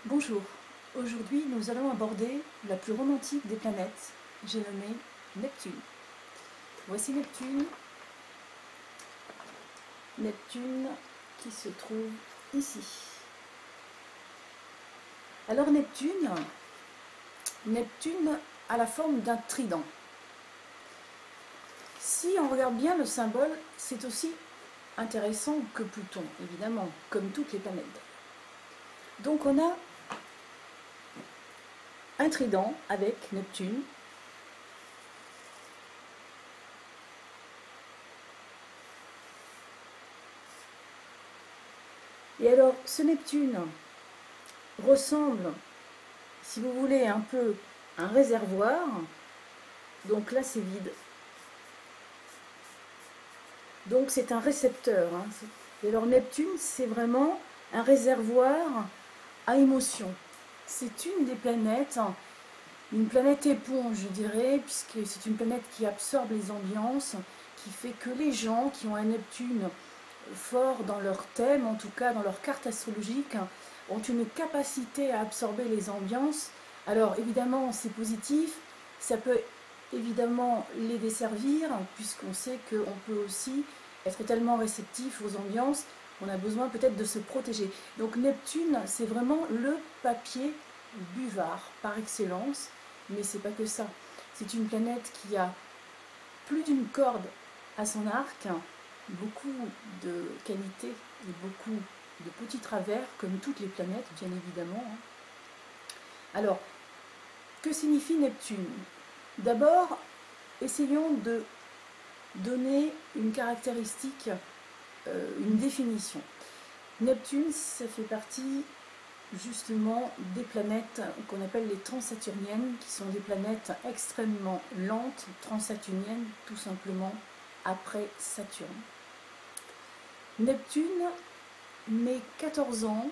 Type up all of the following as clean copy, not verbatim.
Bonjour, aujourd'hui nous allons aborder la plus romantique des planètes, j'ai nommé Neptune. Voici Neptune, Neptune qui se trouve ici. Alors Neptune a la forme d'un trident. Si on regarde bien le symbole, c'est aussi intéressant que Pluton, évidemment, comme toutes les planètes. Donc on a un trident avec Neptune. Et alors, ce Neptune ressemble, si vous voulez, un peu à un réservoir. Donc là, c'est vide. Donc c'est un récepteur. Et alors Neptune, c'est vraiment un réservoir à émotions. C'est une des planètes, une planète éponge, je dirais, puisque c'est une planète qui absorbe les ambiances, qui fait que les gens qui ont un Neptune fort dans leur thème, en tout cas dans leur carte astrologique, ont une capacité à absorber les ambiances. Alors évidemment, c'est positif, ça peut évidemment les desservir, puisqu'on sait qu'on peut aussi être tellement réceptif aux ambiances qu'on a besoin peut-être de se protéger. Donc Neptune, c'est vraiment le papier buvard par excellence, mais c'est pas que ça. C'est une planète qui a plus d'une corde à son arc, beaucoup de qualités et beaucoup de petits travers, comme toutes les planètes, bien évidemment. Alors, que signifie Neptune? D'abord, essayons de donner une caractéristique, une définition. Neptune, ça fait partie justement des planètes qu'on appelle les transsaturniennes, qui sont des planètes extrêmement lentes, transsaturniennes, tout simplement après Saturne. Neptune met 14 ans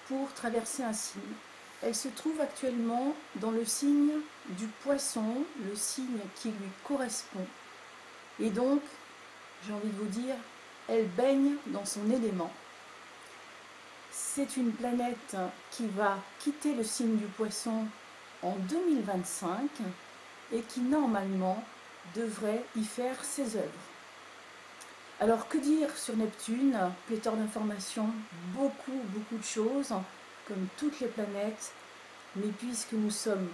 pour traverser un signe. Elle se trouve actuellement dans le signe du Poisson, le signe qui lui correspond. Et donc, j'ai envie de vous dire, elle baigne dans son élément. C'est une planète qui va quitter le signe du Poisson en 2025 et qui normalement devrait y faire ses œuvres. Alors que dire sur Neptune? Pléthore d'informations, beaucoup de choses, comme toutes les planètes, mais puisque nous sommes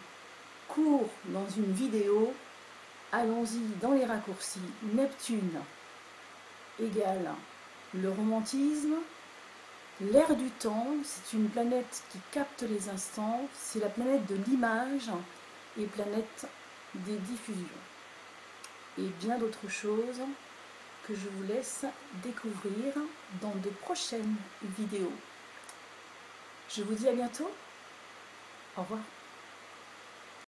courts dans une vidéo, allons-y dans les raccourcis. Neptune égale le romantisme, l'air du temps, c'est une planète qui capte les instants, c'est la planète de l'image et planète des diffusions. Et bien d'autres choses que je vous laisse découvrir dans de prochaines vidéos. Je vous dis à bientôt. Au revoir.